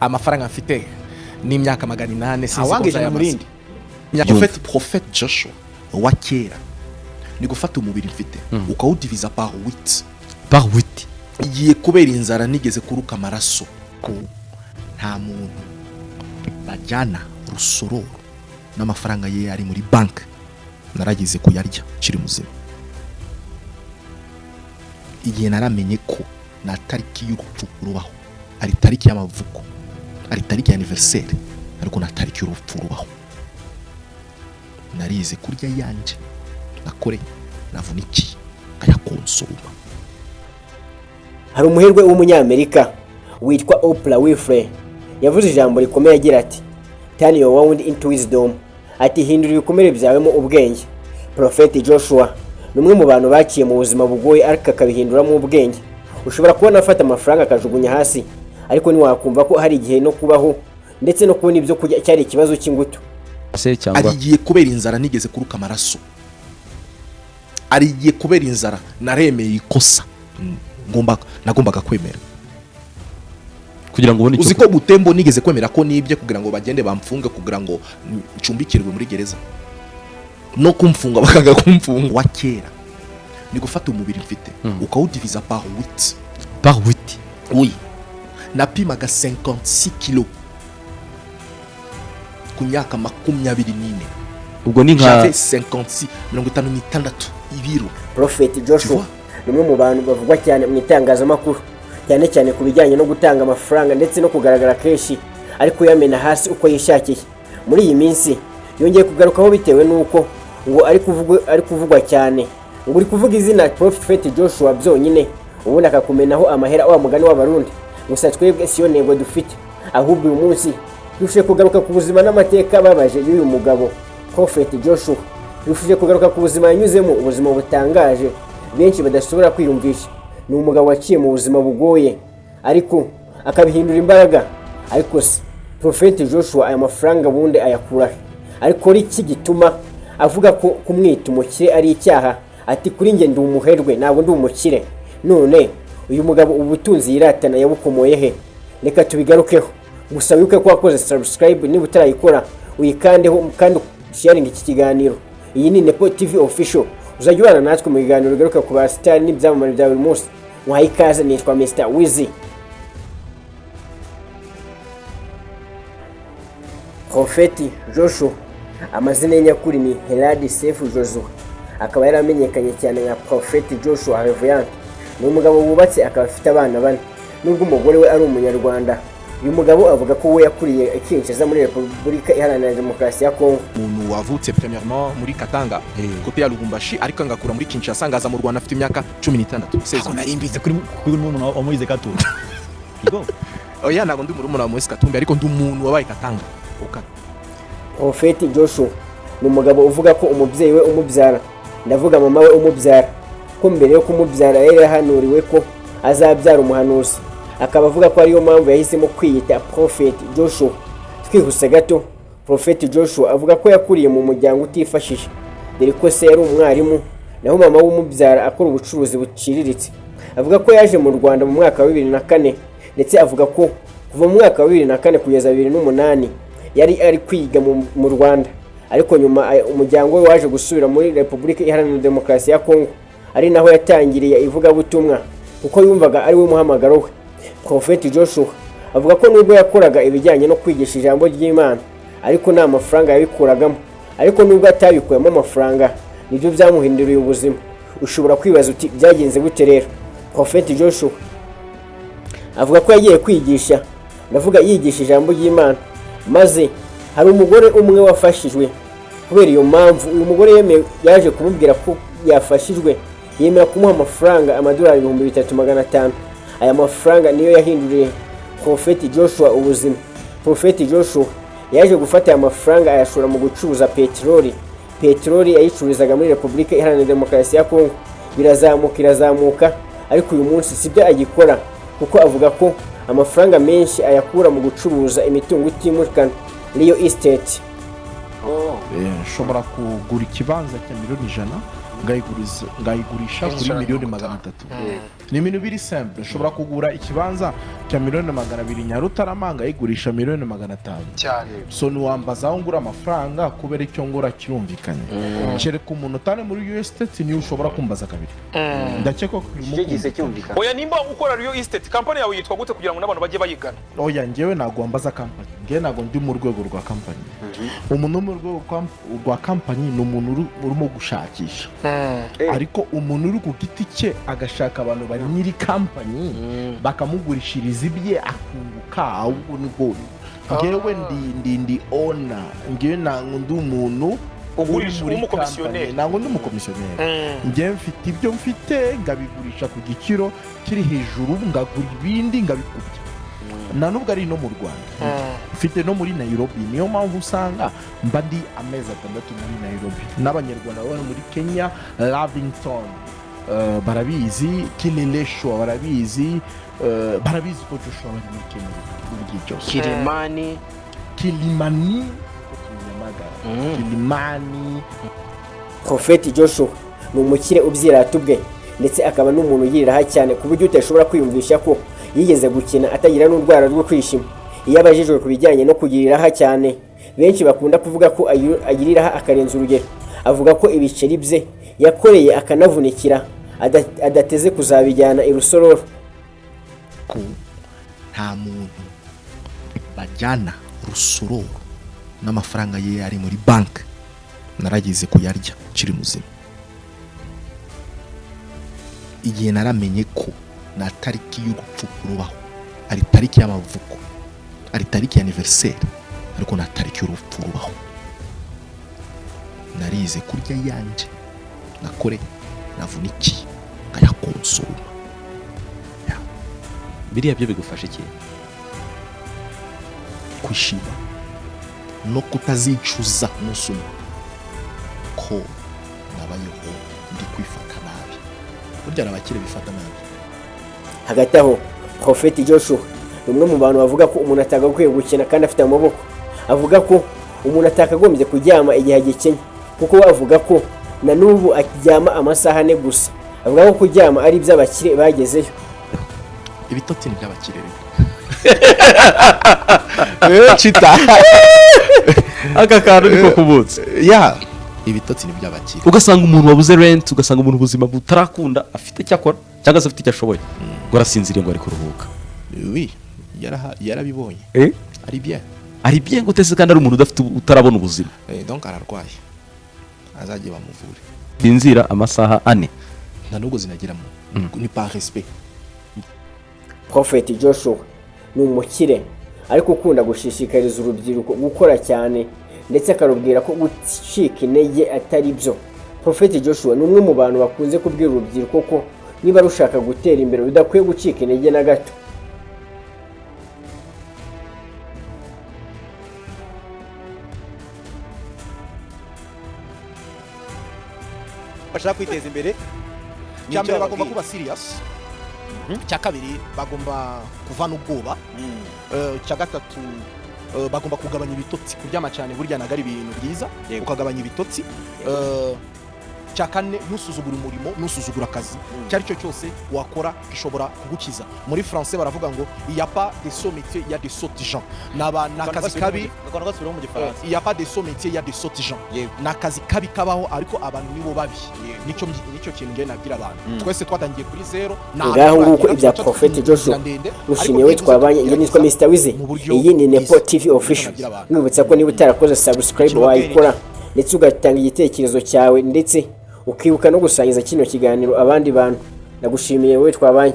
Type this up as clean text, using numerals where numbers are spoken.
amafaranga mfite n'imyaka 800 sinzi ko murindi prophète Joshua wa kera ni gufata umubiri mfite ukawudiviza par 8 igiye kubera inzara nigeze kuruka amaraso ko nta muntu bajyana rusororo n'amafaranga ye ari muri bank naragize kuyarya kiri muzima igihe naramenye ko na tariki y'urupfu rubaho ari tariki y'amavuko ari tariki ya anniversaire ariko na tariki y'urupfu rubaho narize kurya yanje nakore navuniki ayakonsoma. Hari umuherwe w'umunyamerika witwa Oprah Winfrey yavuze ijambo rikomeye agira ati turn your wound into wisdom, ati hindura ibikomere byawe mu ubwenge. Prophet Joshua numwe mu bantu baciye mu buzima bugoye ariko akabihinduramo ubwenge. Ushobora kubona afata amafaranga akajugunya hasi ariko ni wakumva ko hari igihe no kubaho ndetse no kubona ibyo kujya cyari ikibazo cy'ingutu. Arigiye kubera inzara nigeze kuruka amaraso, arigiye kubera inzara naremeye ikosa nagombaga kwemera kugira ngo ubone uzi ko Butembo nigeze kwemera ko nibye kugira ngo bagende bamfunge kugira ngo ncumbikirwe muri gereza no kumfunga bakaga kumfunga. Wa kera ni gufata umubiri mfite ukawudiviza par 8 oui napimaga 56 kilo ku myaka 24 ubwo ni nka 56 ibiro. Prophet Joshua nimwe mu bantu bavugwa cyane mu itangazamakuru cyane cyane ku bijyanye no gutanga amafaranga ndetse no kugaragara kenshi ariko yamena hasi uko yishakiye. Muri iyi minsi yongeye kugarukaho bitewe nuko ngo ari kuvugwa cyane ngo uri kuvuga izina Prophet Joshua byonyine ubundi akakumenaho amahera wa mugani w'abarundi. Gusa twebwe siyo nego dufite, ahubwo uyu munsi dufite kugaruka ku buzima n'amateka babaje y'uyu mugabo Prophet Joshua. Dufite kugaruka ku buzima yanyuzemo, ubuzima butangaje benshi badashobora kwirumvisha. Ni umugabo waciye mu buzima bugoye ariko akabihindura imbaraga. Ariko se Prophet Joshua aya mafaranga bunde ayakura ariko iki gituma avuga ko kumwita umukire ari icyaha? Ati kuri nge ndi umuherwe ntabwo ndi umukire. None uyu mugabo ubutunzi yiratana yabukomoye he? Reka tubigarukeho. Gusa wibuke ko wakoze subscribe niba utarayikora uyikandeho kandi sharing iki kiganiro. Iyi ni Nepo TV official. Uzajya ubana natwe mu biganiro bigaruka ku ba star n'ibyamamare bya buri munsi. Mwaha ikaze, nitwa Mr. Wizi. Prophet Joshua amazina y'nyakuri ni Herald Sefu Joshua, akaba yaramenyekanye cyane nka Prophet Joshua voyant. Ni umugabo wubatse akaba afite abana bane nubwo umugore we ari umunyarwanda. Uyu mugabo avuga ko we yakuriye Kinshasa muri Repubulika Iharanira Demokarasi ya Kongo. Umuntu wavutse premièrement muri Katanga kote ya Lubumbashi ariko ngakura muri Kinshasa ngaza mu Rwanda afite imyaka 16. Ako narimbize kuri umuntu wa Moise Katumbi. Igo oya ntabwo ndi muri wa Moise Katumbi ariko ndi umuntu wabaye Katanga. Prophet Joshua ni umugabo uvuga ko umubyeyi we umubyara, ndavuga mama we umubyara, ko mbere yo kumubyara yari yahanuriwe ko azabyara umuhanuzi. Akaba avuga ko ariyo mpamvu yahisemo kwiyita Prophet Joshua. Twihuse gato, Prophet Joshua avuga ko yakuriye mu muryango utifashije dore ko se yari umwarimu naho mama w'umubyara akora ubucuruzi buciriritse. Avuga ko yaje mu Rwanda mu mwaka wa 2004 ndetse avuga ko kuva mu mwaka wa 2004 kugeza 2008 yari ari kwiga mu Rwanda, ariko nyuma umuryango we waje gusubira muri Repubulika Iharanira Demokarasi ya Kongo, ari naho yatangiriye ivuga butumwa kuko yumvaga ari we muhamagaro we. Prophet Joshua avuga ko nubwo yakoraga ibijyanye no kwigisha ijambo ry'Imana ariko nta mafaranga yabikuragamo, ariko nubwo atabikuyemo amafaranga nibyo byamuhinduriye ubuzima. Ushobora kwibaza uti byagenze gute rero? Prophet Joshua avuga ko yagiye kwigisha, ndavuga yigisha ijambo ry'Imana, maze hari umugore umwe wafashijwe. Kubera iyo mpamvu uyu mugore yaje kumubwira ko yafashijwe, yemera kumuha amafaranga amadolari 3500. Aya mafaranga niyo yahinduriye Prophet Joshua ubuzima. Prophet Joshua yaje gufata aya mafaranga ayashora mu gucuruza peteroli yayicururizaga muri Repubulika Iharanira Demokarasi ya Kongo. Birazamuka ariko uyu munsi sibyo agikora kuko avuga ko amafaranga menshi ayakura mu gucuruza imitungo itimukanwa real estate. Nshobora kugura ikibanza cya miliyoni 100 ngayigurisha kuri miliyoni 300. Ni ibintu biri simple. Ushobora kugura ikibanza cya miliyoni 200 Nyarutarama ngayigurisha miliyoni 500 cyane. So niwambaza aho ngura amafaranga kubera icyo ngura kirumvikanye. Kereka umuntu utane muri US State niyo ushobora kumbaza kabiri. Ndakeka ko kigize cyumvikana. Oya nimba ukora Real Estate company yawe yitwa gute kugira ngo n'abantu bajye bayigana? Oya njyewe nago wambaza company. Ngewe nago ndi mu rwego rwa company. Umuntu mu rwego rwa company ni umuntu urimo gushakisha. Ariko umuntu uri ku giti cye agashaka abantu bari nyiri company bakamugurishiriza ibye akunguka ahubwo nibwo. Ngewe ndi owner. Ngewe ndi umuntu ugurisha umukomisiyoneri. Nango ndi umukomisiyoneri. Ngewe mfite ibyo mfite ngabigurisha ku giciro kiri hejuru ngagura ibindi ngabikubye. Na nubwo ari no mu Rwanda. Mfite no muri Nairobi. Niyo mpamvu usanga mba ndi amezi 6 muri Nairobi. N'abanyarwanda baba muri Kenya, Lavington barabizi, Kileleshwa barabizi, barabizi ko Joshua bari muri Kenya. Kilimani Kilimani. Prophet Joshua ni umukire ubyirata ubwe ndetse akaba n'umuntu ugiriraho cyane ku buryo utashobora kwiyumvisha ko yigeze gukina atagira n'urwara rwo kwishima. Iyo abajijwe ku bijyanye no kugiriraho cyane benshi bakunda kuvuga ko agiriraho akarenza urugero. Avuga ko ibiceri bye yakoreye akanavunikira adateze kuzabijyana i Rusororo. Ko nta muntu bajyana Rusororo n'amafaranga ye ari muri bank naragize kuyarya kiri muzima. Igihe naramenye ko na tariki y'urupfu rubaho ari tariki y'amavuko, ari tariki y'anniversaire, ariko na tariki y'urupfu rubaho, narize kurya yanje nakore navuniki ngayakonsoma. Biriya byo bigufasha iki? Kwishima no kutazicuza musumo ko nabayeho ndi kwifata nabi. Burya abakire bifata nabi. Hagati aho Prophet Joshua umwe mu bantu bavuga ko umuntu atagakwiye gukina kandi afite amaboko. Avuga ko umuntu atakagombye kuryama igihe gikenye kuko bavuga ko na nubu akijyama amasaha 4 gusa. Avuga ko kuryama ari iby'abakire bagezeyo. Ibitotsi ni by'abakire. Chita aka kantu niko kubutse. Ya ibitotsi ni by'abakire. Ugasanga umuntu wabuze rent, ugasanga umuntu ubuzima butarakunda afite cyakora cyangwa se afite icyo ashoboye. Gorasinziriye ngo ari kuruhuka. Oui, yarabibonye. Ari bien ngo tese kandi ari umuntu udafite utarabona ubuzima. Donc ararwaye. Azaje bamuvure. Sinzira amasaha 4. Na nubwo zinagiramo. Ni par respect. Prophet Joshua ni umukire ariko ukunda gushishikariza urubyiruko gukora cyane ndetse akarubwira ko gucika intege atari byo. Prophet Joshua ni umwe mu bantu bakunze kubwira urubyiruko ko niba rushaka gutera imbere udakwiye gucika intege na gato. Bashaka kwiteza imbere cyambere bagomba kuba serious. Cya kabiri bagomba kuvana ubwoba. Cya gatatu bagomba kugabanya ibitotsi. Kuryama cyane burya nagari ibintu byiza ukagabanya ibitotsi. Cya kane nusuzugura umurimo nusuzugura akazi cyari cyo cyose wakora gishobora kugukiza. Muri français baravuga ngo il y a pas de sots métiers, il y a des sots gens. Nakazi kabi il y a pas de sots métiers, il y a des sots gens. Nakazi kabi kabaho ariko abantu nibo babi. Nicyo kintu ngiye nabwira abantu. Twese twatangiye kuri zero. Ngaho nguko ibya Prophet Joshua ushimiye twabanye nge nitwa Mr Wize. Iyi ni Nepo TV official. Mwibutsa ko niba utarakoze subscribe wayikora ndetse ugatanga igitekerezo cyawe ndetse ukibuka no gusangiza kino kiganiro abandi bantu. Ndagushimiye wowe twabanye.